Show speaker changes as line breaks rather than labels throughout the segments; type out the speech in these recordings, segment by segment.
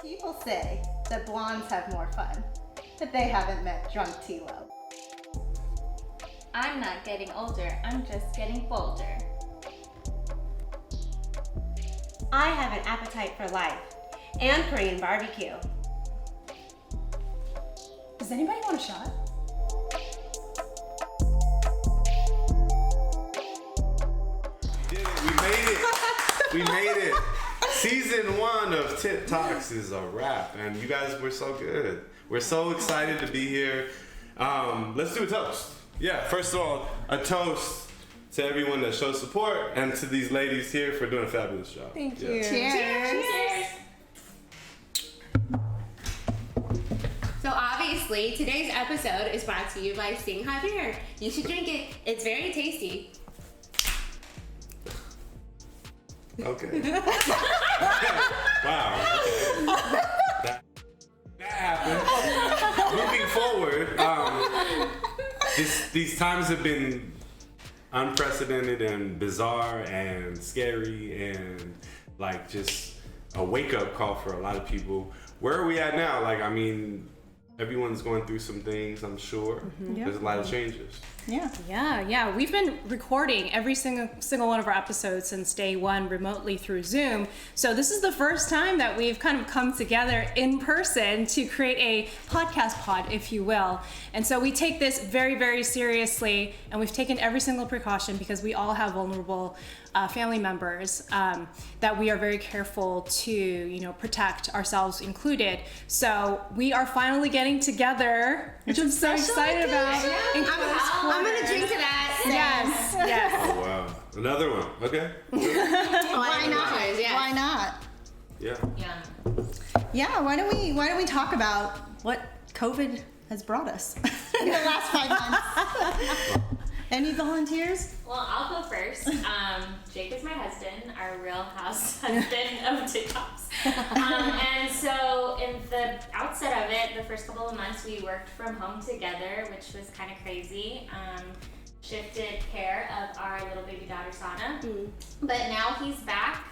People say that blondes have more fun, but they haven't met drunk T-Lo.
I'm not getting older, I'm just getting bolder.
I have an appetite for life and Korean barbecue.
Does anybody want a shot?
Did it. We made it. We made it. Season 1 of TITT Talks is a wrap, and you guys were so good. We're so excited to be here. Let's do a toast. Yeah, first of all, a toast to everyone that shows support and to these ladies here for doing a fabulous job.
Thank
Yeah.
you.
Cheers!
So obviously, today's episode is brought to you by Singha Beer. You should drink it. It's very tasty.
Okay. Wow. Okay. That happened. Moving forward, these times have been unprecedented and bizarre and scary and like just a wake-up call for a lot of people. Where are we at now? Like, I mean, everyone's going through some things, I'm sure. There's a lot of changes.
Yeah. We've been recording every single one of our episodes since day one remotely through Zoom. So this is the first time that we've kind of come together in person to create a podcast pod, if you will. And so we take this very, very seriously, and we've taken every single precaution because we all have vulnerable family members that we are very careful to, protect, ourselves included. So we are finally getting together, which I'm so excited about.
I'm gonna drink to that.
Yes.
Oh, wow. Another one. Okay.
Why not?
Yes.
Why not?
Yeah.
Yeah, why don't we talk about what COVID has brought us in the last 5 months? Any volunteers?
Well, I'll go first. Jake is my husband, our real house husband of TITT Talks. And so in the outset of it, the first couple of months, we worked from home together, which was kind of crazy. Shifted care of our little baby daughter, Sana. But now he's back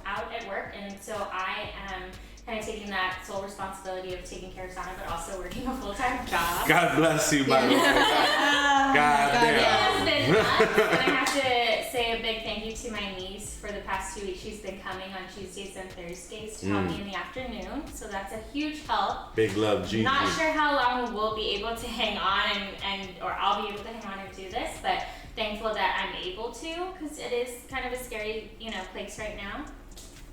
out at work, and so I am kind of taking that sole responsibility of taking care of Sana, but also working a full-time job.
God bless you, by the way. God damn.
It has been nuts, and I have to say a big thank you to my niece for the past 2 weeks. She's been coming on Tuesdays and Thursdays to help me in the afternoon, so that's a huge help.
Big love, Gigi.
Not sure how long we'll be able to hang on or I'll be able to hang on and do this, but thankful that I'm able to, because it is kind of a scary, place right now.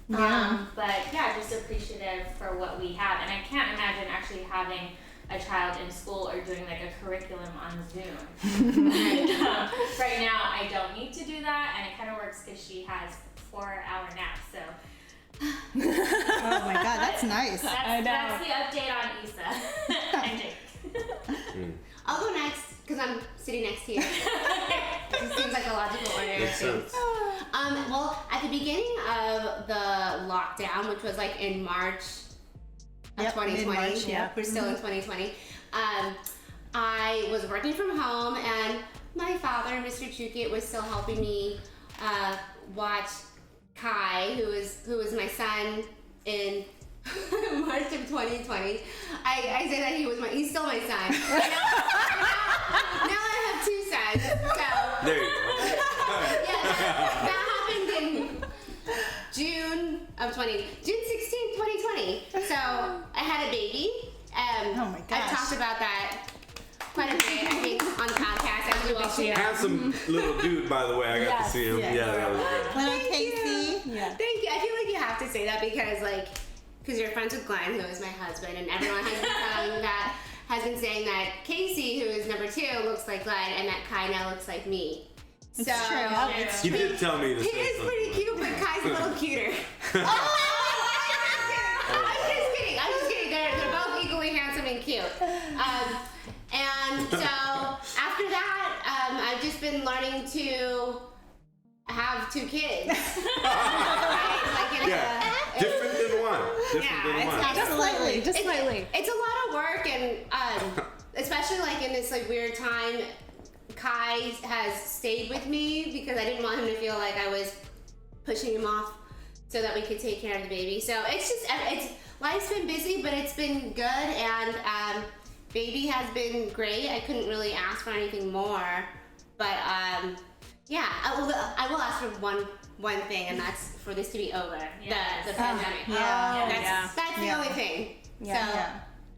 But yeah, just appreciative for what we have, and I can't imagine actually having a child in school or doing like a curriculum on Zoom. And, right now, I don't need to do that, and it kind of works because she has 4-hour naps. So
Oh my God, that's nice.
that's the update on Issa and Jake.
I'll go next because I'm sitting next to you. It seems like a logical order of
Makes
things.
sense.
Well, at the beginning of the lockdown, which was like in March of 2020,
mid-March, yeah.
we're still in 2020, I was working from home, and my father, Mr. Chukit, was still helping me watch Kai, who was my son in March of 2020. I say that he's still my son. Now I have 2 sons. So
There you go.
yeah, that happened in June 16th, 2020. So I had a baby.
Oh my gosh.
I've talked about that quite a bit, I think, on the podcast, as you all should know.
Handsome little dude, by the way. I got to see him.
yes.
Yeah, that was good.
Little Casey.
Yeah.
Thank you. I feel like you have to say that because you're friends with Glenn, who is my husband, and everyone has been saying that Casey, who is number 2, looks like Glenn, and that Kai now looks like me.
It's true.
He did tell me to
He
say
is pretty
something.
cute, but Kai's a little cuter. I'm just kidding. They're both equally handsome and cute. And so after that, I've just been learning to have 2 kids.
Yeah, different than one.
Just slightly.
It's a lot of work, and especially like in this like weird time, Kai has stayed with me because I didn't want him to feel like I was pushing him off so that we could take care of the baby. So life's been busy, but it's been good, and baby has been great. I couldn't really ask for anything more, but yeah, I will ask for one thing, and that's for this to be over.
Yes.
The pandemic. That's the only thing. So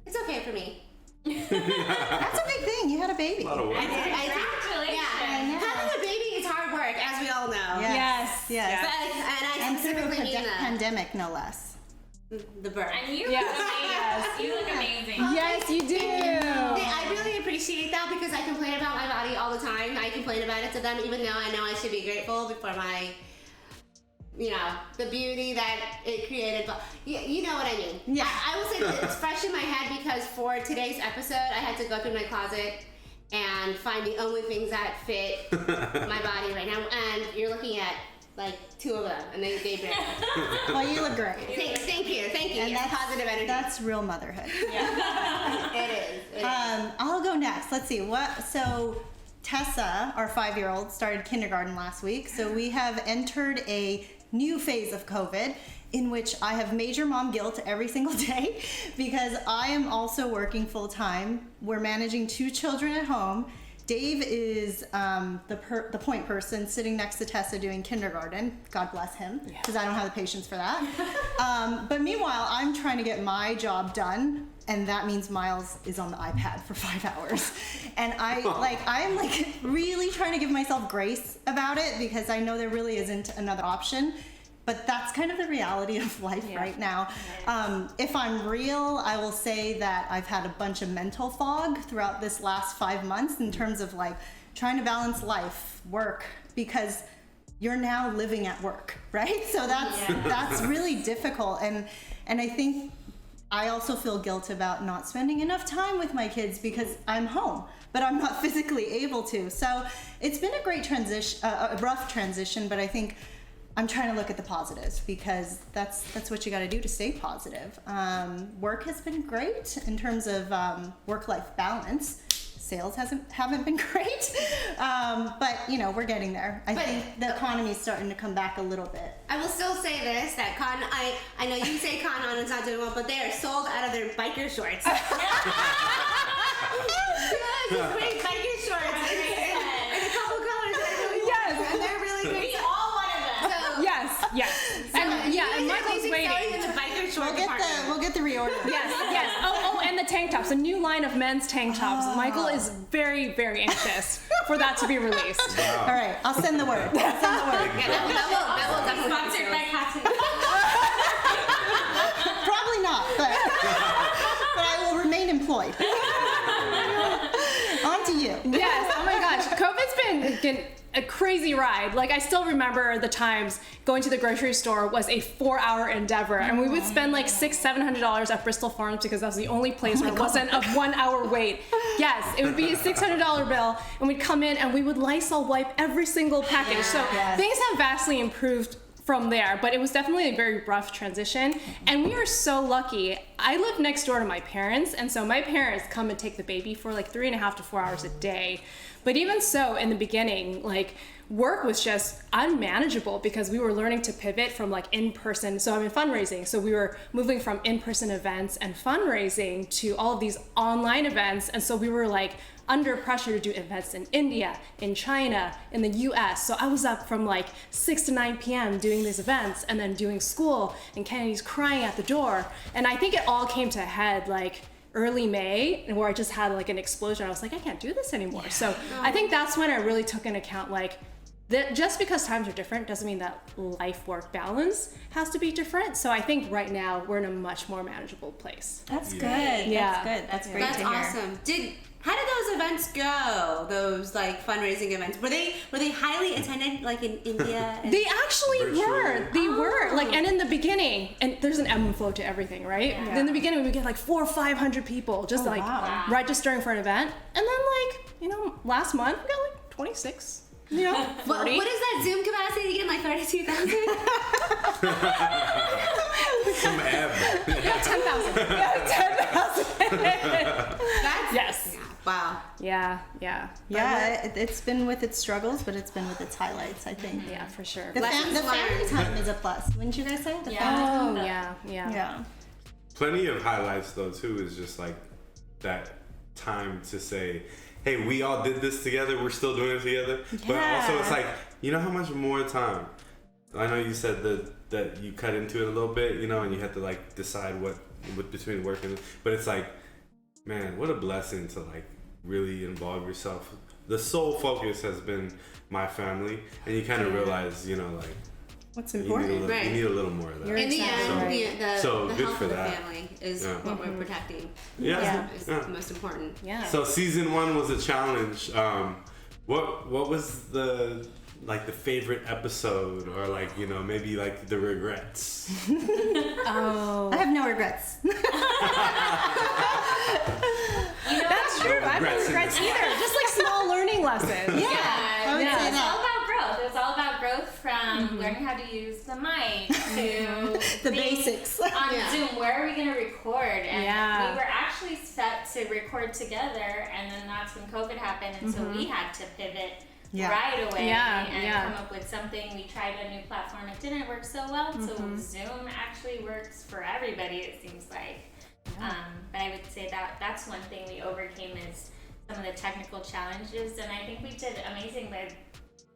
it's okay for me.
That's a big thing. You had a baby.
A lot of work.
Congratulations.
Having a baby is hard work, as we all know.
Yes.
But, and I
And through a
specifically mean
pandemic, no less.
the birth.
And you look amazing. You look amazing.
Yes, you do.
I really appreciate that because I complain about my body all the time. I complain about it to them, even though I know I should be grateful for my, the beauty that it created. But you know what I mean.
Yeah.
I will say that it's fresh in my head because for today's episode, I had to go through my closet and find the only things that fit my body right now. And you're looking at like 2 of them, and they barely.
Well, you look great.
Thank you.
And
Yes, positive energy.
That's real motherhood.
It is.
I'll go next. Let's see so Tessa, our 5-year-old, started kindergarten last week. So we have entered a new phase of COVID in which I have major mom guilt every single day because I am also working full time. We're managing 2 children at home. Dave is the point person sitting next to Tessa doing kindergarten. God bless him, because I don't have the patience for that. But meanwhile, I'm trying to get my job done, and that means Miles is on the iPad for 5 hours. And I'm really trying to give myself grace about it because I know there really isn't another option. But that's kind of the reality of life right now. If I'm real, I will say that I've had a bunch of mental fog throughout this last 5 months in terms of trying to balance life, work, because you're now living at work, right? So that's really difficult. And I think I also feel guilt about not spending enough time with my kids because I'm home, but I'm not physically able to. So it's been a great transition, a rough transition, but I think I'm trying to look at the positives because that's what you got to do to stay positive. Work has been great in terms of work-life balance. Sales haven't been great, but we're getting there. I think the economy is starting to come back a little bit.
I will still say this, that I know you say Con On is not doing well, but they are sold out of their biker shorts. Great biker shorts. And a couple colors. And they're really great.
We all wanted them.
Yes. And Michael's waiting.
In the biker short
We'll get the reorder.
Yes. Oh, and the tank tops, a new line of men's tank tops. Michael is very, very anxious for that to be released.
All right, I'll send the word.
Yeah, that will definitely
Sponsored by Cotton.
Probably not, but I will remain employed. On to you.
Yes. Oh my gosh, COVID's been a crazy ride. I still remember the times going to the grocery store was a 4-hour endeavor, and we would spend $600-700 at Bristol Farms because that was the only place where it wasn't a 1-hour wait. Yes, it would be a $600 bill, and we'd come in and we would Lysol wipe every single package. So things have vastly improved from there, but it was definitely a very rough transition. And we are so lucky. I live next door to my parents, and so my parents come and take the baby for 3.5 to 4 hours a day. But even so, in the beginning, work was just unmanageable because we were learning to pivot from in-person. So I'm in fundraising. So we were moving from in-person events and fundraising to all of these online events. And so we were under pressure to do events in India, in China, in the US. So I was up from 6 to 9 p.m. doing these events and then doing school, and Kennedy's crying at the door. And I think it all came to a head early May, where I just had an explosion. I was I can't do this anymore. Yeah. So I think that's when I really took into account that just because times are different doesn't mean that life-work balance has to be different. So I think right now we're in a much more manageable place.
That's good.
Yeah.
That's good. That's great
That's
to hear.
awesome. How did those events go? Those fundraising events, were they highly attended in India?
They actually were. They were and in the beginning, and there's an ebb and flow to everything, right?
Yeah.
In the beginning, we would get 400 or 500 people just registering for an event, and then last month we got 26. 40.
What is that Zoom capacity again? 32,000?
Some ebb.
10,000. 10,000.
That's
Yes.
Wow.
Yeah, it's been with its struggles, but it's been with its highlights, I think.
Yeah, for sure.
The family time is a plus, wouldn't you guys say?
Yeah.
Plenty of highlights though too is just like that time to say, hey, we all did this together, we're still doing it together. But also it's like, you know how much more time? I know you said that you cut into it a little bit, you know, and you had to like decide what between work and, but it's like, man, what a blessing to like really involve yourself. The sole focus has been my family, and you kind of realize, you know, like
what's important.
You need a little more of that.
In the end, the
good
health
for
of the
that.
family is what we're protecting. Is the most important.
Yeah.
So season 1 was a challenge. What was the favorite episode, or like, you know, maybe like the regrets?
I have no regrets.
That's true. I have no regrets either. Just like small learning lessons.
I would say
It's
that.
all about growth. It's all about growth from learning how to use the mic to
The basics.
on Zoom. Where are we going to record? And we were actually set to record together, and then that's when COVID happened, and so we had to pivot right away and come up with something. We tried a new platform. It didn't work so well, so Zoom actually works for everybody, it seems like. But I would say that that's one thing we overcame is some of the technical challenges, and I think we did amazing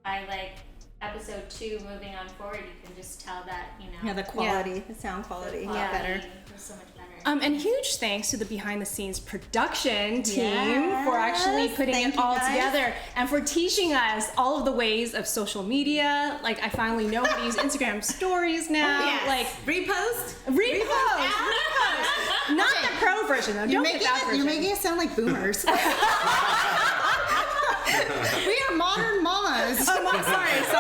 by like episode 2 moving on forward. You can just tell that, you know,
The quality, the sound quality, better.
was so much better.
And huge thanks to the behind the scenes production team for actually putting it all together and for teaching us all of the ways of social media. Like, I finally know how to use Instagram stories now. Like
repost.
Not the pro version though. Don't get that version.
You're making it sound like boomers. We are modern mamas.
Sorry. Yes.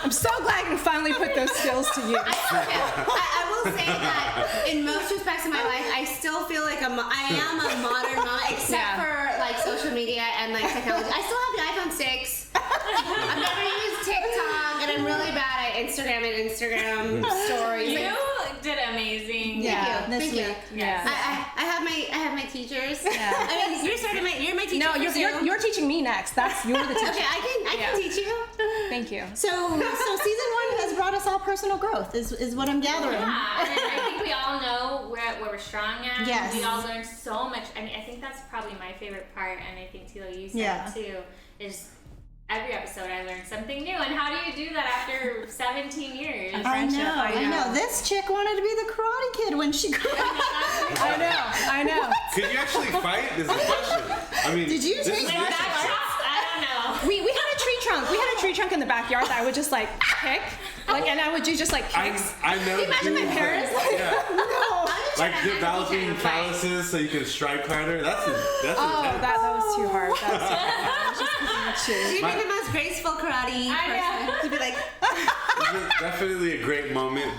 I'm so glad I can finally put those skills to use.
I will say that in most respects of my life, I still feel like I am a modern mom, except for like social media and like technology. I still have the iPhone 6. I've never used TikTok, and I'm really bad at Instagram and Instagram stories.
You did amazing.
Thank you.
Yes.
I have my teachers. I mean, you're my teacher.
No, you're teaching me next. You're the teacher.
Okay, I can teach you.
Thank you.
So season 1 has brought us all personal growth, is what I'm gathering.
Yeah, and I think we all know where we're strong at.
Yes.
We all learned so much. I mean, I think that's probably my favorite part, and I think Tilo, you said it too, is every episode I learned something new. And how do you do that after 17 years?
I know. This chick wanted to be the Karate Kid when she grew up.
I know.
Could you actually fight? Is the question. I mean,
Did you take
that? I don't know.
We had a tree trunk. We had a tree trunk in the backyard that I would just like kick, and I would do just like kicks.
I know.
Imagine my parents.
Like developing calluses so you can strike harder. That's intense.
That was too hard. I was just
She'd be the most graceful karate person. She'd be like,
definitely a great moment.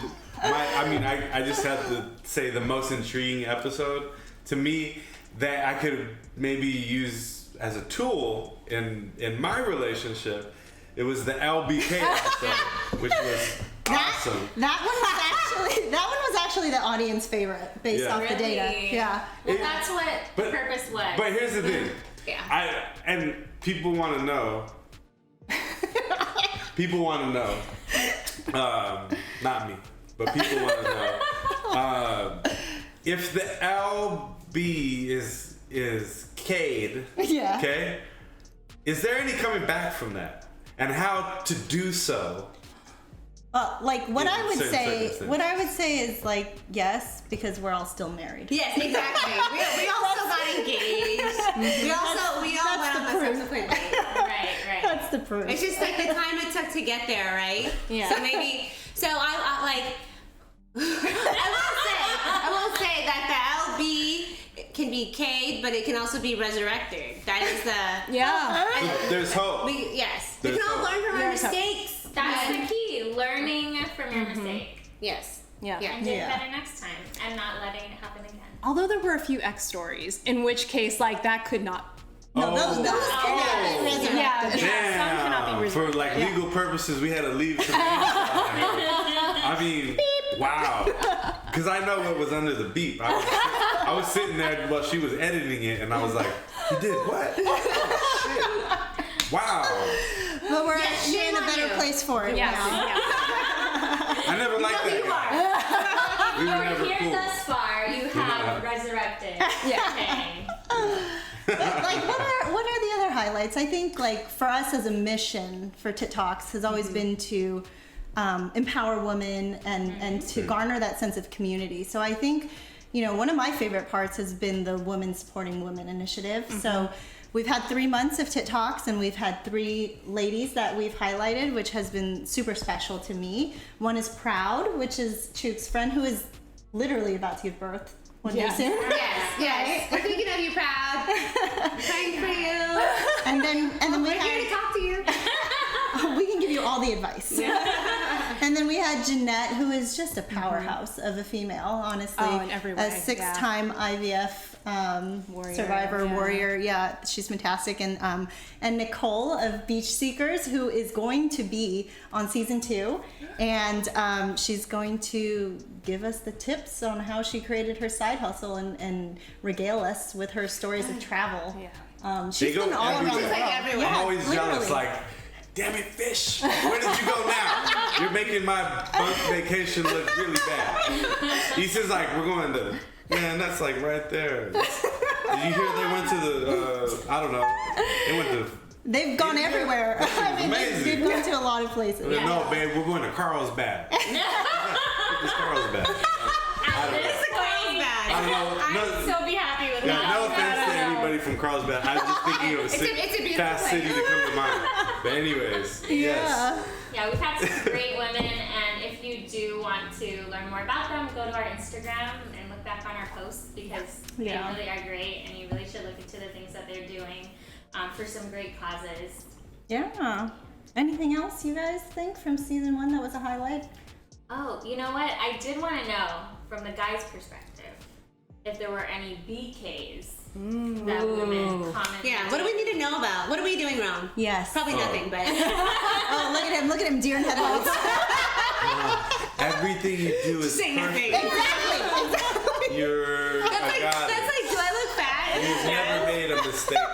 I just have to say the most intriguing episode to me that I could maybe use as a tool in my relationship. It was the LBK episode, which was awesome.
That one was actually the audience favorite based off the data. Yeah.
Well, that's what the purpose was.
But here's the thing. And people want to know. Not me, but people want to know if the LB is Cade.
Yeah.
Okay. Is there any coming back from that? And how to do so?
Like what I would
certain
say,
circumstances.
is like yes, because we're all still married.
yes, exactly. We also got engaged. We all went on the subsequent date.
Right.
That's the proof.
It's just like the time it took to get there, right?
Yeah.
So I like. I will say that the LB can be Cade, but it can also be resurrected. That is the
There's hope.
yes.
There's
We can all
hope.
learn from our mistakes.
That's the key. Learning from your mistake.
Yes.
Yeah.
And do it better next time. And not letting it happen again.
Although there were a few X stories, in which case, like, that could not.
No, those cannot be resurrected.
Some cannot be
Damn.
resurrected.
For like legal purposes, we had to leave. I mean, wow. Because I know what was under the beep. I was sitting there while she was editing it, and I was like, You did what? Oh, shit. Wow.
But you're
shame
in a
on
better
you.
place for it
Yes.
now.
I never liked that guy. We were
You're
never
here
cool.
thus far. You have resurrected. Okay.
But like, what are the other highlights? I think like for us as a mission for TITT Talks has always been to empower women and to garner that sense of community. So I think, you know, one of my favorite parts has been the Women Supporting Women initiative. So we've had 3 months of TITT Talks, and we've had 3 ladies that we've highlighted, which has been super special to me. One is Proud, which is Chuk's friend, who is literally about to give birth one day soon.
Yes. We're thinking of you, Proud. Praying for you.
And then we
We're here to
had,
talk to you.
we can give you all the advice. And then we had Jeanette, who is just a powerhouse of a female, honestly.
Oh, in every way,
A 6-time IVF survivor, warrior. Yeah, she's fantastic. And Nicole of Beach Seekers, who is going to be on season 2. And she's going to give us the tips on how she created her side hustle and regale us with her stories of travel.
Yeah.
She's
They go
been all around the
everywhere.
world.
everywhere.
I'm always jealous,
literally.
like, damn it, fish. Where did you go now? You're making my bunk vacation look really bad. He says, like, we're going to, man, that's like right there. Did you hear they went to the, I don't know, they went to,
They've gone everywhere. I mean,
amazing.
they've gone to a lot of places.
no, babe, we're going to Carlsbad. It's Carlsbad.
At this point,
I don't know.
I'd so be happy with
Yeah,
that.
no offense to anybody from Carlsbad. I was just thinking of a,
it's a beautiful
fast
place.
city to come to mind. But anyways, yes.
Yeah, we've had some great women, and if you do want to learn more about them, go to our Instagram and look back on our posts because they really are great, and you really should look into the things that they're doing for some great causes.
Yeah. Anything else you guys think from season 1 that was a highlight?
Oh, you know what? I did want to know from the guys' perspective if there were any BKs that women commented.
Yeah, what do we need to know about? What are we doing wrong?
Yes.
Probably nothing, but
Oh, look at him, deer in headlights.
Everything you do is
Say nothing.
perfect.
Exactly.
You're
That's
a
like,
goddess.
do I look fat?
You've never made a mistake in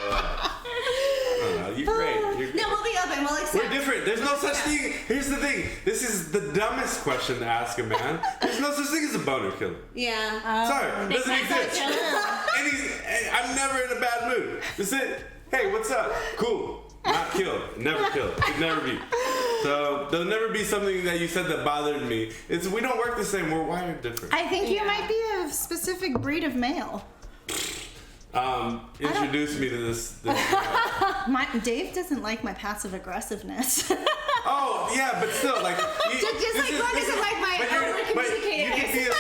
your life. I don't know. You're great. You're great.
No, we'll be open. We'll accept.
We're different. There's no such thing. Here's the thing. This is the dumbest question to ask a man. There's no such thing as a boner killer.
Yeah.
Sorry, doesn't exist. I'm never in a bad mood. That's it. Hey, what's up? Cool. Not killed. Never killed. Could never be. So there'll never be something that you said that bothered me. It's we don't work the same. We're wired different.
I think you might be a specific breed of male.
Introduce me to this
Dave doesn't like my passive aggressiveness.
Oh yeah, but still, like
Just like Glenn doesn't like my over-communicativeness.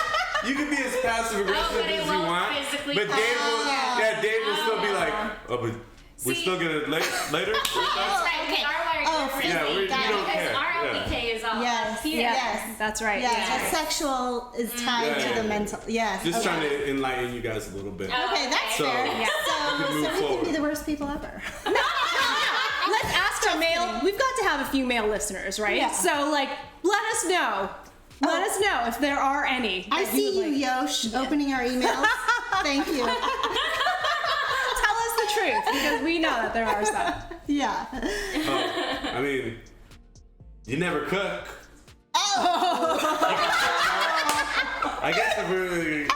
You can be as passive aggressive
but it
as you
won't
want,
physically
but Dave will,
come.
Dave will still be like, oh, but we're still gonna later.
That's right. We are wired differently.
Yeah, we don't
because
care.
our
Yeah.
LBK is all
Yes.
here.
Yes.
That's right.
Yes,
Yeah.
the sexual is tied
Yeah.
to the mental. Yes.
Just
okay.
trying to enlighten you guys a little bit.
Okay, that's
So,
fair.
yeah.
So
We can move
we can
forward.
be the worst people ever.
Let's ask our male. We've got to have a few male listeners, right?
Yeah.
So, like, let us know. Let us know if there are any.
I
that
see
would
you,
like-
Yosh, opening our emails. Thank you.
Tell us the truth because we know that there are some.
Yeah.
I mean, you never cook.
Oh.
I guess if we're,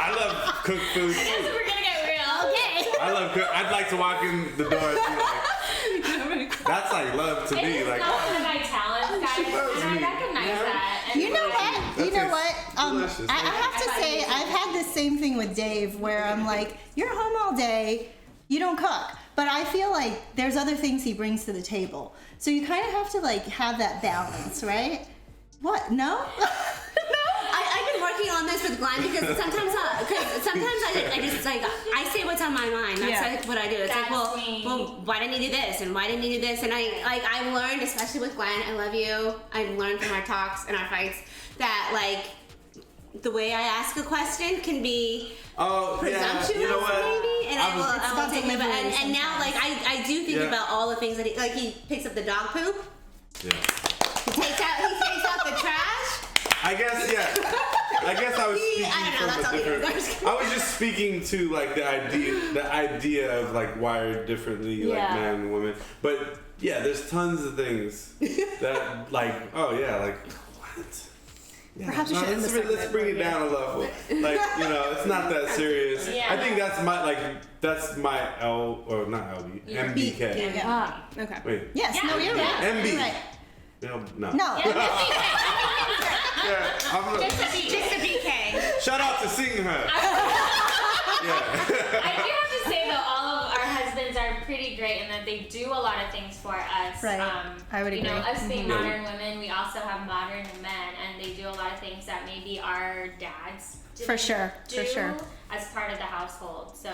I love cooked food
So
too.
we're gonna get real. Okay.
I love cook. I'd like to walk in the door and be like, that's like love to
It
me.
is
Like,
not one of my talents, guys,
loves
and
me.
I recognize
Yeah.
that. And
You know what? You know what?
delicious.
I have to say, I've had the same thing with Dave where I'm like, you're home all day, you don't cook. But I feel like there's other things he brings to the table. So you kind of have to like have that balance, right? What? No?
I've been working on this with Glenn because sometimes I just like I say what's on my mind. That's
Yeah.
like what I do. It's like,
That's me.
well, why didn't you do this and why didn't you do this? And I've learned, especially with Glenn, I love you. I've learned from our talks and our fights that like the way I ask a question can be
oh yeah,
presumptuous
you know what?
maybe, and I will
about
take it.
delivery
And now like I do think
Yeah.
about all the things that he picks up the dog poop.
Yeah.
He takes out the trash.
I guess yeah. I guess I was speaking
I don't know,
from
that's
a
all you
different.
know.
I was just speaking to like the idea of like wired differently, like
Yeah.
man and woman. But yeah, there's tons of things that like, oh yeah, like what? Yeah,
Perhaps we should end the
let's
segment
bring it
right
down a level. Like, it's not that serious.
Yeah.
I think that's my L or not LB, MBK.
Yeah.
Ah, okay.
Wait,
Yes,
Yeah.
no, you're right.
MB.
You're right.
No.
No.
Yeah,
Just a BK.
shout out to Singha. Yeah.
I do have to say though, all of our husbands are pretty great in that they do a lot of things for us.
Right. I would
You know,
agree.
us being
Mhm.
modern women, we also have modern men, and they do a lot of things that maybe our dads
For
didn't
sure,
do
for sure.
as part of the household. So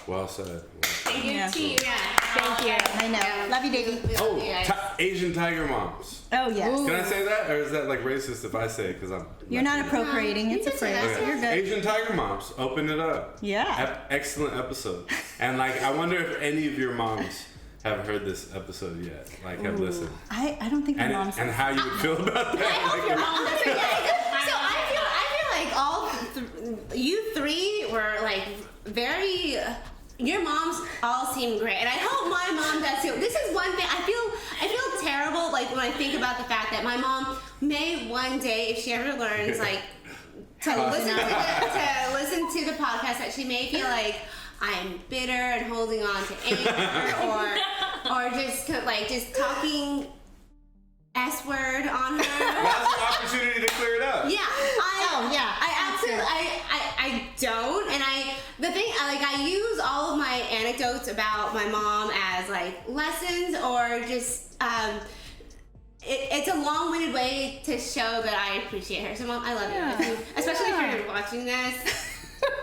Well said.
thank you
Yeah.
to you.
Yeah.
Thank you. I know.
Yeah.
Love you, Davey.
Oh,
You guys.
Asian tiger moms.
Oh, yes.
Can I say that, or is that like racist if I say it? Because I'm.
You're not appropriating.
You
It's a
can say
phrase.
that.
Okay.
You're good.
Asian tiger moms, open it up.
Yeah.
Excellent episode. And like, I wonder if any of your moms have heard this episode yet, like have listened,
I don't think my
and
mom's.
and how you would feel about that. Like,
Your mom doesn't get it. So I feel like you three were like very. Your moms all seem great, and I hope my mom does too. This is one thing I feel terrible like when I think about the fact that my mom may one day, if she ever learns like to listen to the podcast, that she may feel like I'm bitter and holding on to anger, or just talking S word on her.
Now's an opportunity to clear it up.
Yeah,
yeah.
I absolutely, I don't, and the thing, I use all of my anecdotes about my mom as like lessons, or just, it's a long-winded way to show that I appreciate her. So mom, I love you, especially if you're watching this.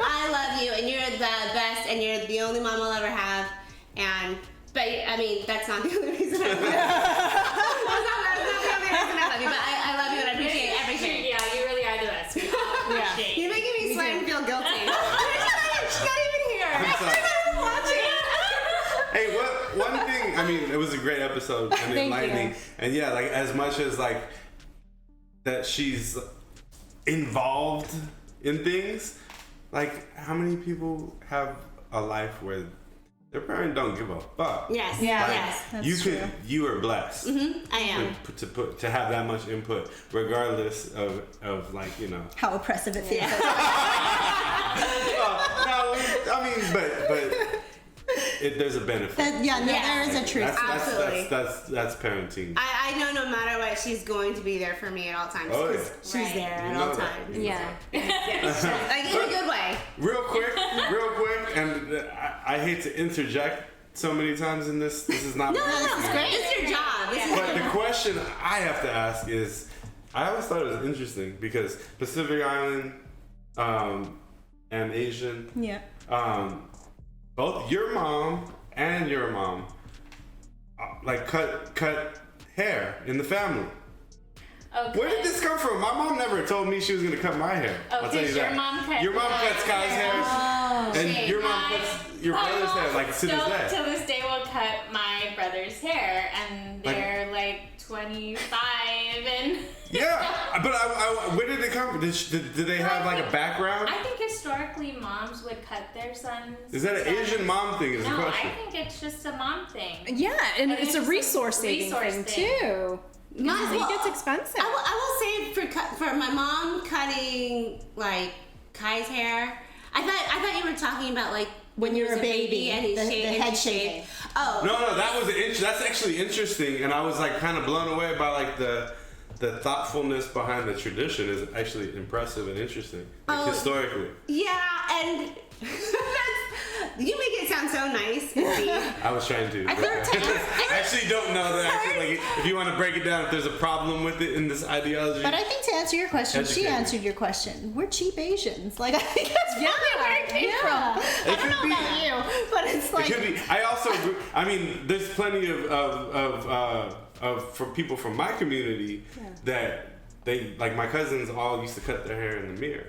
I love you, and you're the best, and you're the only mom I'll ever have, but I mean, that's not the only reason I love you. That's not the only reason I love you, but I love you and I appreciate everything.
Yeah, you really are the best. We all appreciate you.
You're making me sweat and feel guilty. She's not even here.
I'm sorry.
She's not even watching.
Hey, one thing, I mean, it was a great episode and enlightening. And yeah, like as much as like that she's involved in things, like how many people have a life where their parents don't give a fuck?
Yes.
Like,
Yes.
That's
you are blessed
I am.
to have that much input, regardless of like,
How oppressive it feels.
no, I mean, but there's a benefit.
There is a truth.
Absolutely.
That's parenting.
I know no matter what, she's going to be there for me at all times.
Oh,
'cause
yeah.
She's there
You
at
know
all
that.
times.
You know
Yeah.
Like in a good way.
Real quick, and I hate to interject so many times in this. This is not.
No, it's great. It's your job. This is
But the question I have to ask is, I always thought it was interesting because Pacific Island and Asian,
Yeah.
both your mom and your mom, like cut hair in the family.
Okay.
Where did this come from? My mom never told me she was gonna cut my hair.
Oh,
I'll tell you
'cause
that.
your mom cut
Your mom
my
cuts Kai's hair, and
shame.
your mom cuts your brother's hair, like to this day.
Till this day, will cut my brother's hair, and
Like-
they're like 25, and
Yeah, but where did it come from? Did they have like a background?
I think historically moms would cut their sons.
Is that an Asian mom thing? Is the
No,
question.
I think it's just a mom thing.
Yeah, and
I think
it's a
it's a
resource saving
resource
thing
thing.
too. It gets expensive.
I will say for my mom cutting like Kai's hair. I thought you were talking about like
When you were
he
a
was
baby,
and he
the
shaved.
head shaving.
Oh.
No, that's actually interesting, and I was like kind of blown away by like the thoughtfulness behind the tradition is actually impressive and interesting, like historically.
Yeah, and you make it sound so nice. Izzy.
I was trying to.
I
actually don't know that. Actually, like, if you want to break it down, if there's a problem with it in this ideology.
But I think to answer your question,
Educate
she
me.
answered your question. We're cheap Asians. Like, I think that's probably where it came from.
It
I don't know
could be.
about you, but it's like.
It could be. I also agree. I mean, there's plenty of for people from my community that they like. My cousins all used to cut their hair in the mirror,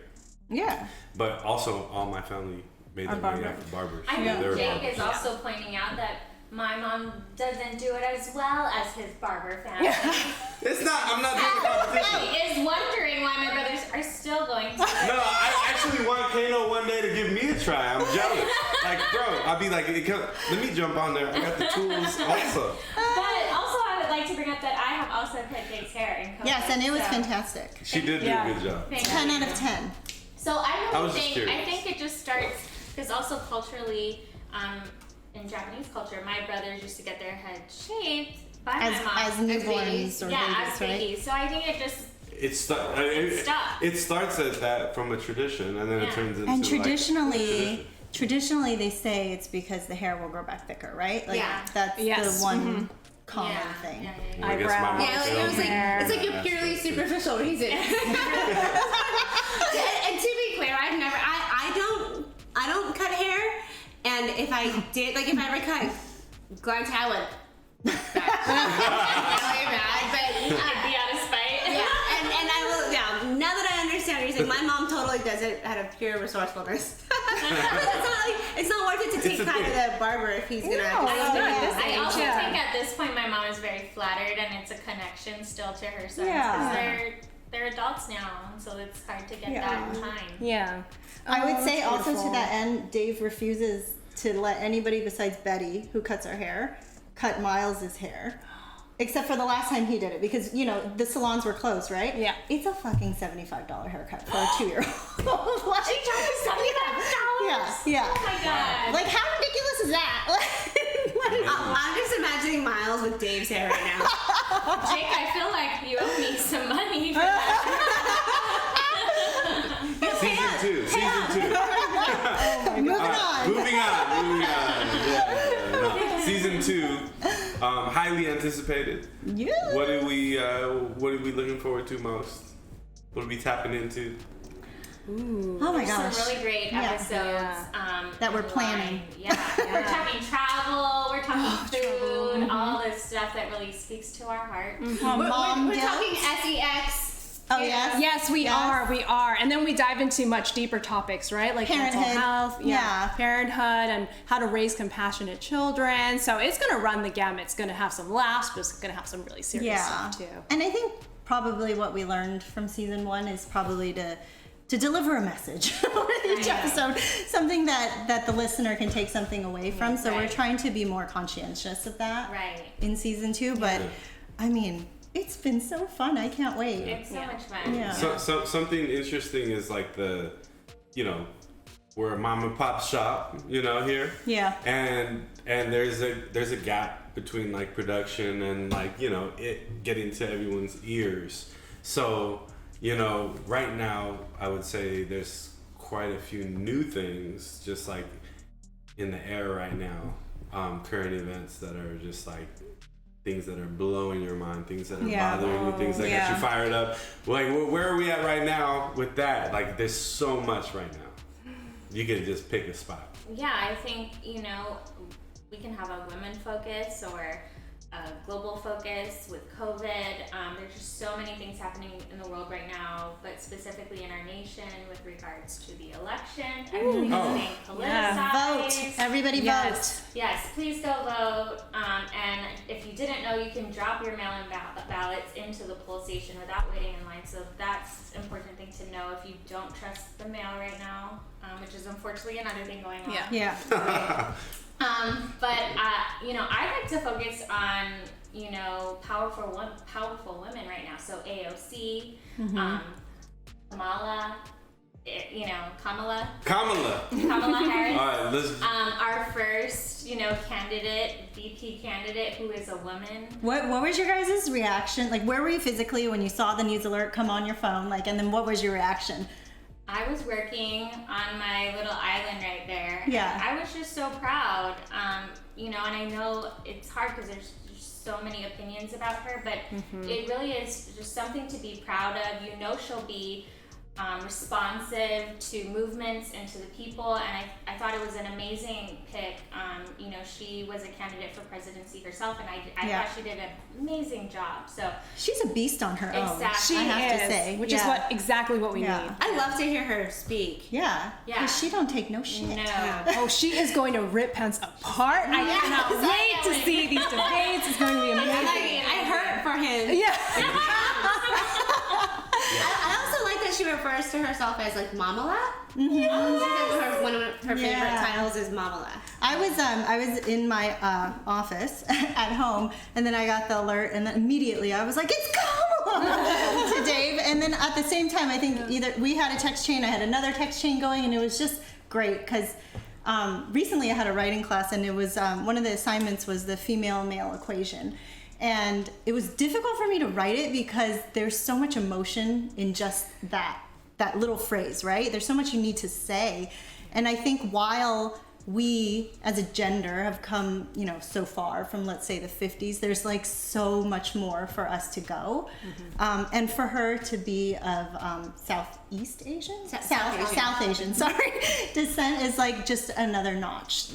Yeah.
but also all my family made their money
barbers.
after barbers.
I
They
think
were
Jake
barbers.
is also pointing out that my mom doesn't do it as well as his barber family.
It's not. I'm not doing the competition.
He is wondering why my brothers are still still going to.
No, I actually want Kano one day to give me a try. I'm jealous. Like, bro, I'll be like, let me jump on there. I got the tools also.
But also, I would like to bring up that I have also cut Jake's hair in COVID.
Yes, and it was fantastic.
She did do a good job.
10 out of 10.
So I
I
really
was just
think
curious.
I think it just starts because also culturally, in Japanese culture, my brothers used to get their head shaved by my mom
As newborns or
as
babies, right?
babies. So I think it just
It starts as that from a tradition, and then it
Yeah.
turns into
And
like,
traditionally they say it's because the hair will grow back thicker, right? Like
Yeah.
that's
Yes.
the one common
yeah,
thing.
yeah.
I guess my
Eyebrows.
mom
Yeah, like, it was like, it's like a purely superficial reason. and to be clear, I don't cut hair, and if I did, like if I ever cut Glenn's hair, I would really bad, but
I'd be out of spite.
yeah, and I will, yeah, now that I understand what you're saying, my mom totally does it out of pure resourcefulness. It's not worth it to take time to the barber if he's gonna
No,
have to
no,
do
this
it.
I also
Yeah.
think at this point my mom is very flattered and it's a connection still to her sons
Yeah.
because they're adults now, so it's hard to get that time.
Yeah.
I would
Oh,
say
that's
also to
beautiful.
that end, Dave refuses to let anybody besides Betty, who cuts our hair, cut Miles's hair. Except for the last time he did it, because you know the salons were closed, right?
Yeah.
It's a fucking $75 haircut for a 2-year-old. Like,
She charges $75?
yeah.
Oh my god.
Like how ridiculous is that?
I'm just imagining Miles with Dave's hair right now.
Jake, I feel like you owe me some money for that.
Season 2.
Moving on.
Yeah. Season 2, highly anticipated.
Yeah.
What are we looking forward to most? What are we tapping into?
Oh my
There's
gosh.
some really great
Yeah.
episodes
That we're
in
planning.
line. Yeah. We're talking travel, we're talking food, all this stuff that really speaks to our heart.
Mom
We're
guilt.
talking SEX.
Oh yes.
Yes, we
Yes.
are. And then we dive into much deeper topics, right? Like mental
Parenthood.
health,
Yeah.
parenthood, and how to raise compassionate children. So it's going to run the gamut. It's going to have some laughs, but it's going to have some really serious
Yeah.
stuff too.
And I think probably what we learned from season 1 is probably to deliver a message with each episode, something that the listener can take something away from. So we're
Right.
trying to be more conscientious of that
Right.
in season 2. But I mean, it's been so fun. I can't wait.
It's so much fun.
Yeah.
So something interesting is like we're a mom and pop shop, here.
Yeah.
And there's a gap between like production and like, it getting to everyone's ears. So, right now I would say there's quite a few new things just like in the air right now. Current events that are just like things that are blowing your mind, things that are bothering you, things that get you fired up. Like, where are we at right now with that? Like, there's so much right now. You can just pick a spot.
Yeah, I think, we can have a women focus or a global focus with COVID. There's just so many things happening in the world right now, but specifically in our nation with regards to the election. Everything is being politicized.
Vote. Everybody
Yes.
Yes, please go vote. And if you didn't know, you can drop your mail-in ballots into the poll station without waiting in line. So that's an important thing to know if you don't trust the mail right now, which is unfortunately another thing going on.
Yeah.
But I like to focus on powerful women right now. So AOC, Kamala Harris.
All right, let's.
Our first, VP candidate who is a woman.
What was your guys' reaction? Like, where were you physically when you saw the news alert come on your phone? Like, and then what was your reaction?
I was working on my little island right there.
Yeah.
And I was just so proud. And I know it's hard because there's so many opinions about her, but it really is just something to be proud of. She'll be responsive to movements and to the people, and I thought it was an amazing pick. She was a candidate for presidency herself, and I thought she did an amazing job. So
She's a beast on her own.
Exactly.
I have to
is,
say,
which is exactly what we need.
I love to hear her speak.
Yeah.
Yeah.
'Cause she don't take no shit.
no.
Oh, she is going to rip Pence apart. I cannot wait to see these debates. It's going to be amazing.
I hurt for him.
Yeah.
I also like that she refers to herself as like Mamala. She says one of her favorite titles is Mamala.
I was in my office at home, and then I got the alert, and then immediately I was like, "It's Kamala!" to Dave. And then at the same time, I think either we had a text chain, I had another text chain going, and it was just great because recently I had a writing class, and it was one of the assignments was the female-male equation. And it was difficult for me to write it because there's so much emotion in just that little phrase, right? There's so much you need to say. And I think while we as a gender have come, so far from, let's say, the 50s, there's like so much more for us to go. And for her to be of Southeast Asian? South Asian, sorry, descent is like just another notch,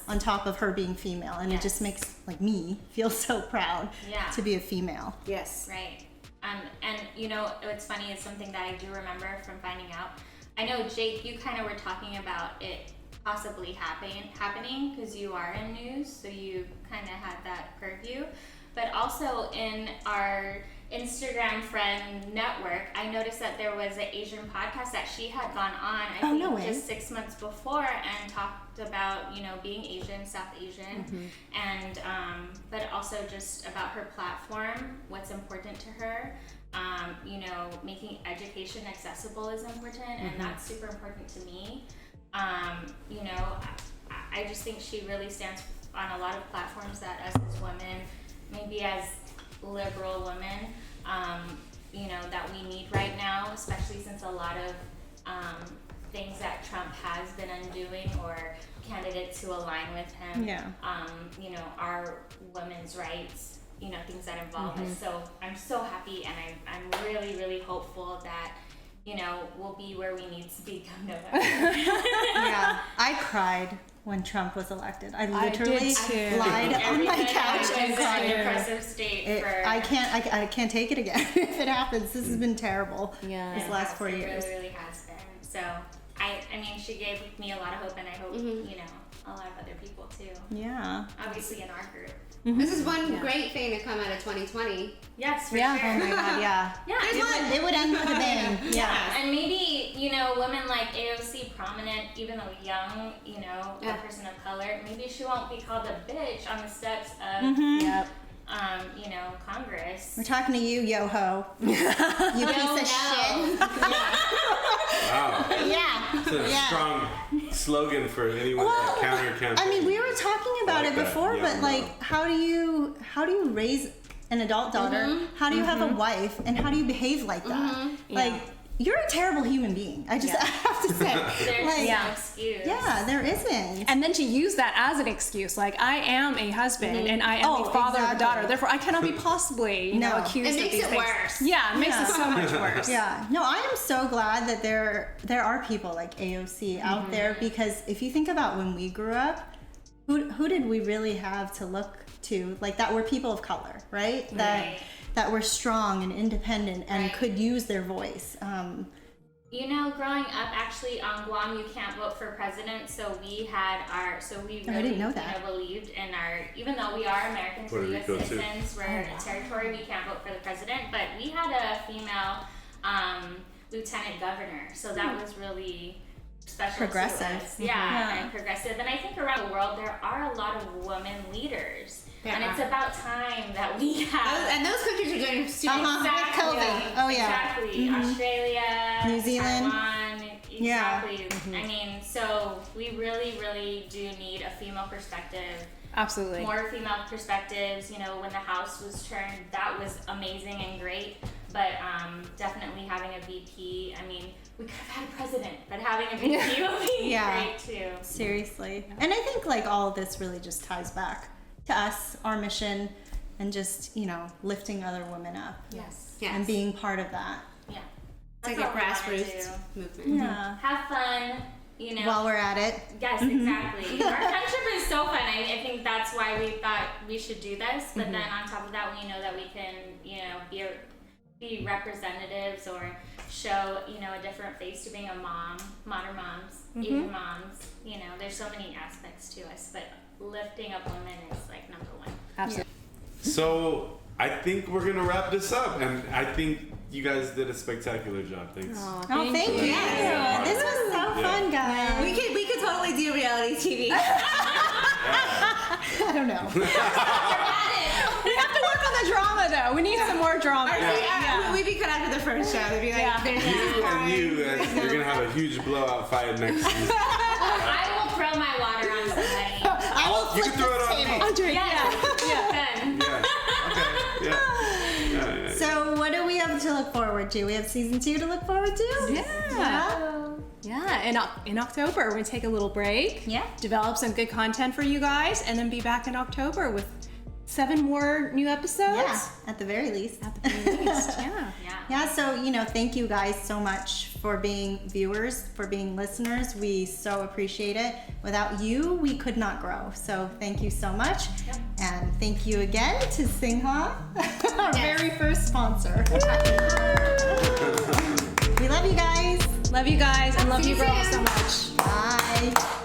on top of her being female. And it just makes like me feel so proud to be a female.
Yes.
Right. And what's funny is something that I do remember from finding out. I know, Jake, you kind of were talking about it possibly happening because you are in news, so you kind of had that purview. But also in our Instagram friend network, I noticed that there was an Asian podcast that she had gone on, I think just 6 months before, and talked about, being Asian, South Asian, and but also just about her platform, what's important to her. Making education accessible is important, and that's super important to me. I just think she really stands on a lot of platforms that us as women, maybe as liberal women, that we need right now, especially since a lot of things that Trump has been undoing, or candidates who align with him, are women's rights, things that involve us. So I'm so happy, and I'm really, really hopeful that we'll be where we need to be come November.
Yeah, I cried when Trump was elected. I literally lied on my couch and cried.
In a depressive state
I can't take it again if it happens. This has been terrible. These last 4 years.
It really has been. So I mean, she gave me a lot of hope, and I hope a lot of other people too.
Yeah.
Obviously in our group.
This is one great thing to come out of 2020.
Yes, for
Oh
sure.
my God, yeah. It would end with a bang.
Yeah. And maybe, women like AOC, prominent, even though young, a person of color, maybe she won't be called a bitch on the steps of Congress.
We're talking to you, yo-ho. You piece of shit.
Wow.
Yeah.
It's a strong slogan for anyone that counter campaign.
I mean, we were talking about it before, but like, how do you raise an adult daughter? How do you have a wife? And how do you behave like that? Like, you're a terrible human being. I have to say.
There's no excuse.
Yeah, there isn't.
And then to use that as an excuse, like, I am a husband and I am a father of a daughter, therefore I cannot be possibly accused of these things.
It makes it worse.
Yeah, it makes it so much worse.
Yeah. No, I am so glad that there are people like AOC out there, because if you think about when we grew up, who did we really have to look to, like, that were people of color, right? That were strong and independent and could use their voice.
Growing up, actually on Guam, you can't vote for president, so we really
didn't know that.
Believed in even though we are Americans, we're U.S. citizens, we're a territory, we can't vote for the president, but we had a female lieutenant governor, so that was really special.
Progressive.
To us. Yeah, and progressive. And I think around the world, there are a lot of women leaders. And it's about time that we have.
And those countries are doing super
Exactly.
COVID. Oh, yeah.
Exactly. Australia,
New Zealand.
Taiwan. Exactly. I mean, so we really, really do need a female perspective.
Absolutely.
More female perspectives. When the House was turned, that was amazing and great. But definitely having a VP. I mean, we could have had a president, but having a VP would be great too.
Seriously. And I think like all of this really just ties back to us, our mission, and just, lifting other women up.
Yes.
And being part of that.
Yeah.
It's like a grassroots movement.
Yeah.
Have fun,
While we're at it.
Yes, exactly. Our friendship is so fun. I think that's why we thought we should do this. But then on top of that, we know that we can, be representatives or show, a different face to being a mom, modern moms, Asian moms. There's so many aspects to us, but lifting up women is like number one.
Absolutely.
So I think we're gonna wrap this up, and I think you guys did a spectacular job. Thanks.
Aw,
Oh, thank you.
Yeah.
This was so fun, guys.
We could totally do reality TV.
I don't know.
We have to work on the drama though. We need some more drama.
We'd be cut after the first show. They'd be like,
Yeah.
there's
You and you, you're gonna have a huge blowout fight next season.
I will throw my water on somebody.
I will
You
flip
can throw it
this
on
table.
me.
Andre,
Yeah.
yeah.
Good.
Yeah. Okay. Yeah.
So what do we have to look forward to? We have season 2 to look forward to?
Yeah, in October, we're going to take a little break.
Yeah.
Develop some good content for you guys, and then be back in October with 7 more new episodes.
Yeah, at the very least.
At the very least, yeah.
Yeah, so, thank you guys so much for being viewers, for being listeners. We so appreciate it. Without you, we could not grow. So thank you so much.
Yep.
And thank you again to Singha, our very first sponsor. We love you guys.
Love you guys, and love
See
you
you
girls
soon.
so much.
Bye.